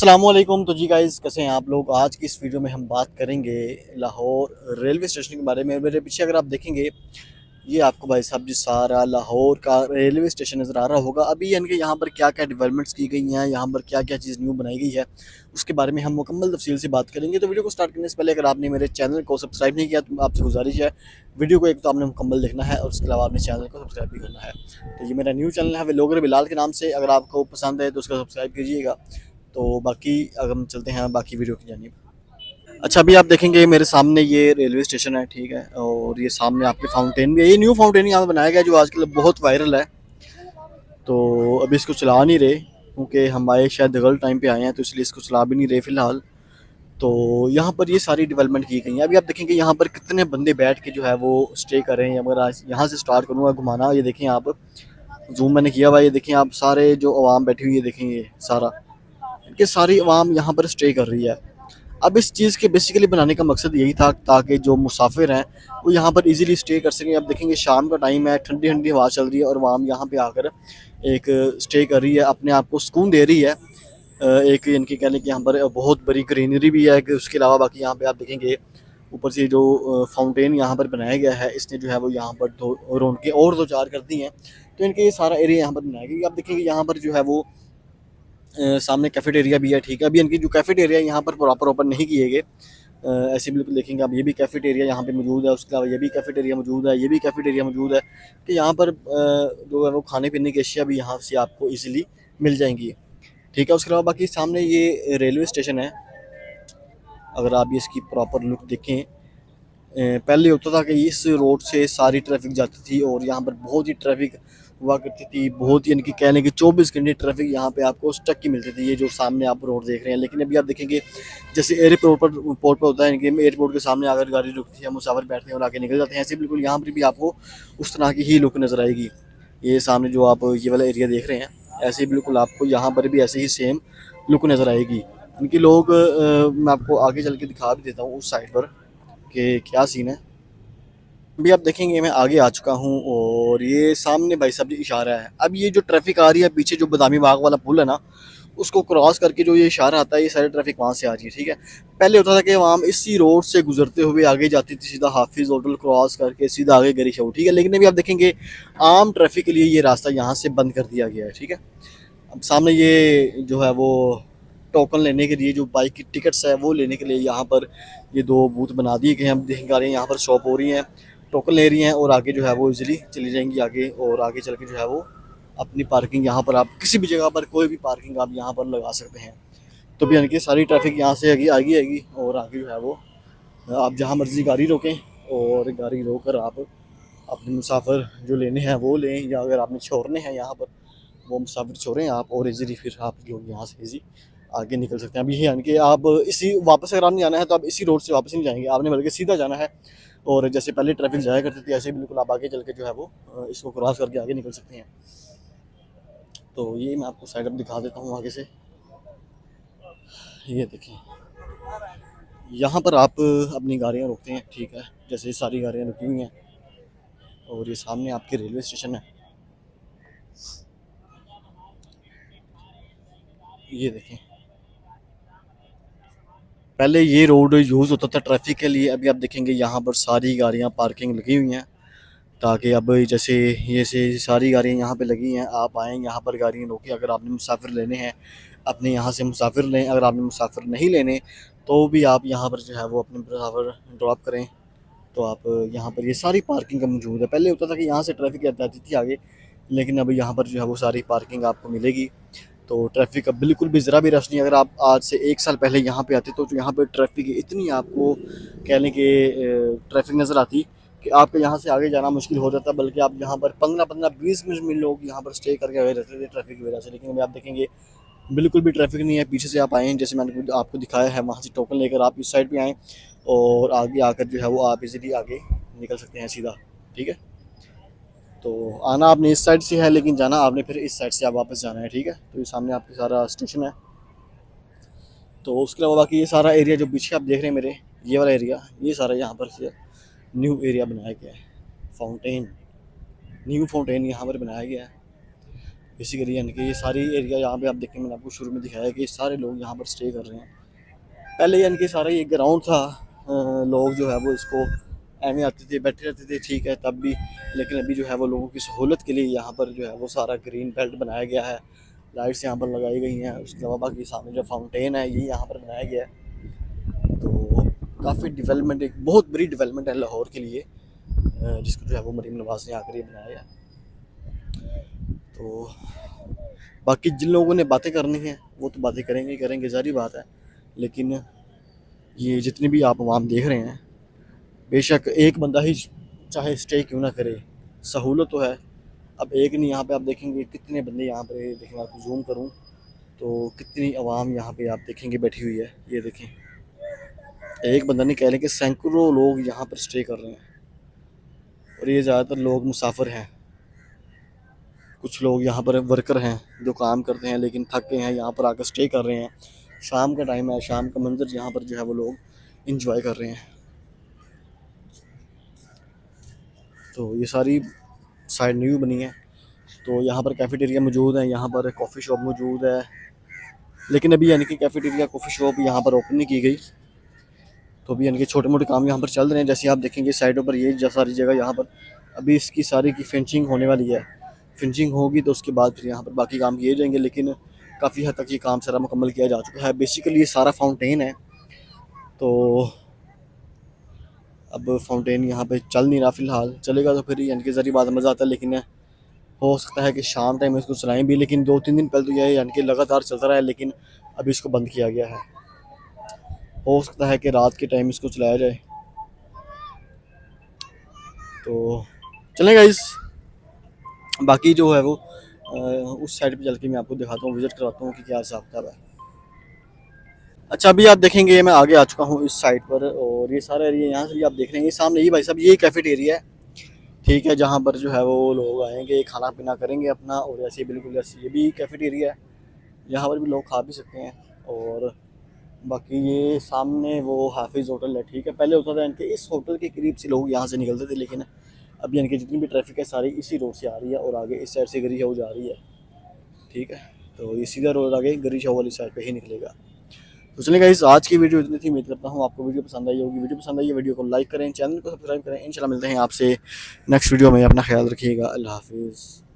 अस्सलामुअलैकुम। तो जी गाइस, कैसे हैं आप लोग। आज की इस वीडियो में हम बात करेंगे लाहौर रेलवे स्टेशन के बारे में। मेरे पीछे अगर आप देखेंगे, ये आपको भाई साहब जी सारा लाहौर का रेलवे स्टेशन नज़र आ रहा होगा। अभी यानी कि यहाँ पर क्या क्या डेवलपमेंट्स की गई हैं, यहाँ पर क्या क्या चीज़ न्यू बनाई गई है, उसके बारे में हम मुकम्मल तफसील से बात करेंगे। तो वीडियो को स्टार्ट करने से पहले अगर आपने मेरे चैनल को सब्सक्राइब नहीं किया तो आपसे गुजारिश है, वीडियो को एक तो आपने मुकम्मल देखना है और उसके अलावा आपने चैनल को सब्सक्राइब भी करना है। तो ये मेरा न्यू चैनल है व्लॉगर बिलाल के नाम से, अगर आपको पसंद है तो उसका सब्सक्राइब कीजिएगा। तो बाकी अगर हम चलते हैं बाकी वीडियो की जानिब। अच्छा, अभी आप देखेंगे मेरे सामने ये रेलवे स्टेशन है, ठीक है, और ये सामने आपके फाउंटेन भी है। ये न्यू फाउंटेन यहाँ पे बनाया गया है जो आजकल बहुत वायरल है। तो अभी इसको चला नहीं रहे क्योंकि हम आए शायद गलत टाइम पे आए हैं, तो इसलिए इसको चला भी नहीं रहे फ़िलहाल। तो यहाँ पर ये सारी डेवलपमेंट की गई है। अभी आप देखेंगे यहाँ पर कितने बंदे बैठ के जो है वो स्टे कर रहे हैं। अगर आज यहाँ से स्टार्ट करूँगा घुमाना, ये देखें आप, जूम मैंने किया हुआ, ये देखें आप, सारे जो आवाम बैठी हुई है देखें, ये सारा कि सारी आवाम यहाँ पर स्टे कर रही है। अब इस चीज़ के बेसिकली बनाने का मकसद यही था ताकि जो मुसाफिर हैं वो यहाँ पर इजीली स्टे कर सकें। अब देखेंगे शाम का टाइम है, ठंडी ठंडी हवा चल रही है और आवाम यहाँ पे आकर एक स्टे कर रही है, अपने आप को सुकून दे रही है। एक इनकी कह लें कि यहाँ पर बहुत बड़ी ग्रीनरी भी है कि उसके अलावा बाकी यहाँ पे आप देखेंगे ऊपर से जो फाउंटेन यहाँ पर बनाया गया है, इसने जो है वो यहाँ पर दो रौनकें और दो चार कर दी हैं। तो इनके ये सारा एरिया यहाँ पर बनाया गया। आप देखेंगे यहाँ पर जो है वो सामने कैफेटेरिया भी है, ठीक है। अभी इनकी जो कैफेटेरिया यहाँ पर प्रॉपर ओपन नहीं किए गए। ऐसे बिल्कुल देखेंगे आप, ये भी कैफेटेरिया यहाँ पे मौजूद है, उसके अलावा ये भी कैफेटेरिया मौजूद है, ये भी कैफेटेरिया मौजूद है कि यहाँ पर जो है वो खाने पीने की अशिया भी यहाँ से आपको इजीली मिल जाएंगी, ठीक है। उसके अलावा बाकी सामने ये रेलवे स्टेशन है। अगर आप ये इसकी प्रॉपर लुक देखें, पहले होता था कि इस रोड से सारी ट्रैफिक जाती थी और यहाँ पर बहुत ही ट्रैफिक हुआ करती थी, बहुत ही इनकी कहने की 24 घंटे ट्रैफिक यहाँ पे आपको स्टक की मिलती थी, ये जो सामने आप रोड देख रहे हैं। लेकिन अभी आप देखेंगे जैसे एयरपोर्ट पर होता है, इनके एयरपोर्ट के सामने आकर गाड़ी रुकती है, मुसाफिर बैठते हैं और आगे निकल जाते हैं, ऐसे बिल्कुल यहाँ पर भी आपको उस तरह की ही लुक नज़र आएगी। ये सामने जो आप ये वाला एरिया देख रहे हैं, ऐसे ही बिल्कुल आपको यहाँ पर भी ऐसे ही सेम लुक नज़र आएगी। इनके लोग मैं आपको आगे चल के दिखा भी देता हूँ उस साइड पर कि क्या सीन है। अभी आप देखेंगे मैं आगे आ चुका हूँ और ये सामने भाई साहब जी इशारा है। अब ये जो ट्रैफिक आ रही है पीछे, जो बदामी बाग वाला पुल है ना, उसको क्रॉस करके जो ये इशारा आता है, ये सारी ट्रैफिक वहाँ से आ रही है, ठीक है। पहले होता था कि आवाम इसी रोड से गुजरते हुए आगे जाती थी, सीधा हाफिज होटल क्रॉस करके सीधा आगे गरी शो, ठीक है। लेकिन अभी आप देखेंगे आम ट्रैफिक के लिए ये रास्ता यहाँ से बंद कर दिया गया है, ठीक है। अब सामने ये जो है वो टोकन लेने के लिए, जो बाइक की टिकट्स है वो लेने के लिए यहाँ पर ये दो बूथ बना दिए गए हैं। हम देख पा रहे हैं यहाँ पर शॉप हो रही हैं, टोकन ले रही हैं और आगे जो है वो इजीली चली जाएंगी आगे, और आगे चल के जो है वो अपनी पार्किंग यहाँ पर आप किसी भी जगह पर कोई भी पार्किंग आप यहाँ पर लगा सकते हैं। तो भी यानी कि सारी ट्रैफिक यहाँ से आगे आगे आएगी और आगे जो है वो आप जहाँ मर्जी गाड़ी रोकें और गाड़ी रोक कर आप अपने मुसाफिर जो लेने हैं वो लें, या अगर आपने छोड़ने हैं यहाँ पर वो मुसाफिर छोड़ें आप, और इजीली फिर आप जो यहाँ से इजी आगे निकल सकते हैं। अभी ये यानी कि आप इसी वापस अगर आपने जाना है तो आप इसी रोड से वापस नहीं जाएंगे, आपने बल्कि सीधा जाना है। और जैसे पहले ट्रैफिक जाया करती थी ऐसे बिल्कुल आप आगे चल के जो है वो इसको क्रॉस करके आगे निकल सकते हैं। तो ये मैं आपको साइड अप दिखा देता हूँ आगे से। ये देखें, यहाँ पर आप अपनी गाड़ियाँ रोकते हैं, ठीक है, जैसे ये सारी गाड़ियाँ रुकी हुई हैं और ये सामने आपके रेलवे स्टेशन है। ये देखें, पहले ये रोड यूज़ होता था ट्रैफिक के लिए, अभी आप देखेंगे यहाँ पर सारी गाड़ियाँ पार्किंग लगी हुई हैं, ताकि अब जैसे ये से सारी गाड़ियाँ यहाँ पे लगी हैं, आप आएँ यहाँ पर गाड़ियाँ रोकें। अगर आपने मुसाफिर लेने हैं अपने यहाँ से मुसाफिर लें, अगर आपने मुसाफिर नहीं लेने तो भी आप यहाँ पर जो है वो अपने मुसाफिर ड्रॉप करें। तो आप यहाँ पर ये सारी पार्किंग का मौजूद है। पहले होता था कि यहाँ से ट्रैफिक जाती थी आगे, लेकिन अब यहाँ पर जो है वो सारी पार्किंग आपको मिलेगी। तो ट्रैफिक अब बिल्कुल भी ज़रा भी रश नहीं। अगर आप आज से 1 साल पहले यहाँ पे आते तो यहाँ पे ट्रैफिक इतनी आपको कह लें कि ट्रैफिक नज़र आती कि आपको यहाँ से आगे जाना मुश्किल हो जाता, बल्कि आप यहाँ पर 15-15 20 मिनट में लोग यहाँ पर स्टे करके आगे रहते थे ट्रैफिक की वजह से। लेकिन अभी आप देखेंगे बिल्कुल भी ट्रैफिक नहीं है। पीछे से आप आएँ, जैसे मैंने आपको दिखाया है, वहाँ से टोकन लेकर आप इस साइड पे आएँ और आगे आकर जो है वो आप इजीली आगे निकल सकते हैं सीधा, ठीक है। तो आना आपने इस साइड से है लेकिन जाना आपने फिर इस साइड से आप वापस जाना है, ठीक है। तो ये सामने आपके सारा स्टेशन है। तो उसके अलावा बाकी ये सारा एरिया जो पीछे आप देख रहे हैं मेरे, ये वाला एरिया, ये सारा यहाँ पर से न्यू एरिया बनाया गया है। फाउंटेन, न्यू फाउंटेन यहाँ पर बनाया गया है। बेसिकली यानी कि ये सारी एरिया यहाँ पे आप देखें, मैंने आपको शुरू में दिखाया कि सारे लोग यहाँ पर स्टे कर रहे हैं। पहले यानी कि सारा ये ग्राउंड था, लोग जो है वो इसको एवं आते थे, बैठे रहते थे, ठीक है तब भी। लेकिन अभी जो है वो लोगों की सहूलत के लिए यहाँ पर जो है वो सारा ग्रीन बेल्ट बनाया गया है, लाइट्स यहाँ पर लगाई गई हैं। उसके अलावा बाकी सामने जो फाउंटेन है ये यहाँ पर बनाया गया है। तो काफ़ी डेवलपमेंट, एक बहुत बड़ी डेवलपमेंट है लाहौर के लिए, जिसको जो है वो मरीम नवाज ने आकर ये बनाया है। तो बाकी जिन लोगों ने बातें करनी हैं वो तो बातें करेंगे करेंगे, ज़ाहिर बात है। लेकिन ये जितने भी आप आवाम देख रहे हैं, बेशक एक बंदा ही चाहे स्टे क्यों ना करे, सहूलत तो है। अब एक नहीं, यहाँ पे आप देखेंगे कितने बंदे यहाँ पे, देखेंगे आपको जूम करूँ तो कितनी आवाम यहाँ पे आप देखेंगे बैठी हुई है। ये देखें, एक बंदा नहीं, कह रहे कि सैकड़ों लोग यहाँ पर स्टे कर रहे हैं। और ये ज़्यादातर लोग मुसाफिर हैं, कुछ लोग यहाँ पर वर्कर हैं जो काम करते हैं लेकिन थक गए हैं, यहाँ पर आकर स्टे कर रहे हैं। शाम का टाइम है, शाम का मंजर यहाँ पर जो है वो लोग इंजॉय कर रहे हैं। तो ये सारी साइड न्यू बनी है। तो यहाँ पर कैफेटेरिया मौजूद है, यहाँ पर कॉफ़ी शॉप मौजूद है, लेकिन अभी यानी कि कैफेटेरिया कॉफ़ी शॉप यहाँ पर ओपन नहीं की गई। तो अभी यानी कि छोटे मोटे काम यहाँ पर चल रहे हैं। जैसे आप देखेंगे साइडों पर ये सारी जगह यहाँ पर अभी इसकी सारी की फिनिशिंग होने वाली है। फिनिशिंग होगी तो उसके बाद फिर यहाँ पर बाकी काम किए जाएंगे, लेकिन काफ़ी हद तक ये काम सारा मुकम्मल किया जा चुका है। बेसिकली ये सारा फाउंटेन है, तो अब फाउंटेन यहाँ पे चल नहीं रहा फ़िलहाल, चलेगा तो फिर यानी कि ज़री बात मज़ा आता है। लेकिन हो सकता है कि शाम टाइम इसको चलाएं भी, लेकिन 2-3 दिन पहले तो यह यानी कि लगातार चलता रहा है, लेकिन अभी इसको बंद किया गया है। हो सकता है कि रात के टाइम इसको चलाया जाए। तो चलेगा इस बाकी जो है वो उस साइड पे चल के मैं आपको दिखाता हूँ, विज़िट करवाता हूँ कि क्या हिसाब किताब है। अच्छा, अभी आप देखेंगे मैं आगे आ चुका हूँ इस साइड पर, और ये सारा एरिया यहाँ से भी आप देख रहे हैं। ये सामने ही भाई साहब ये कैफेटेरिया है, ठीक है, जहाँ पर जो है वो लोग आएंगे खाना पीना करेंगे अपना। और ऐसे बिल्कुल ऐसे ये भी कैफेटेरिया है, यहाँ पर भी लोग खा भी सकते हैं। और बाकी ये सामने वो हाफिज़ होटल है, ठीक है। पहले होता था इनके इस होटल के करीब से लोग यहाँ से निकलते थे, लेकिन अब यानी कि जितनी भी ट्रैफिक है सारी इसी रोड से आ रही है और आगे इस साइड से गरी शाह जा रही है, ठीक है। तो ये सीधा रोड आगे गरी शाह वाली साइड पे ही निकलेगा। तो चलिए गाइस, आज की वीडियो इतनी थी। उम्मीद करता हूँ आपको वीडियो पसंद आई होगी। वीडियो पसंद आई है वीडियो को लाइक करें, चैनल को सब्सक्राइब करें। इंशाल्लाह मिलते हैं आपसे नेक्स्ट वीडियो में। अपना ख्याल रखिएगा। अल्लाह हाफिज़।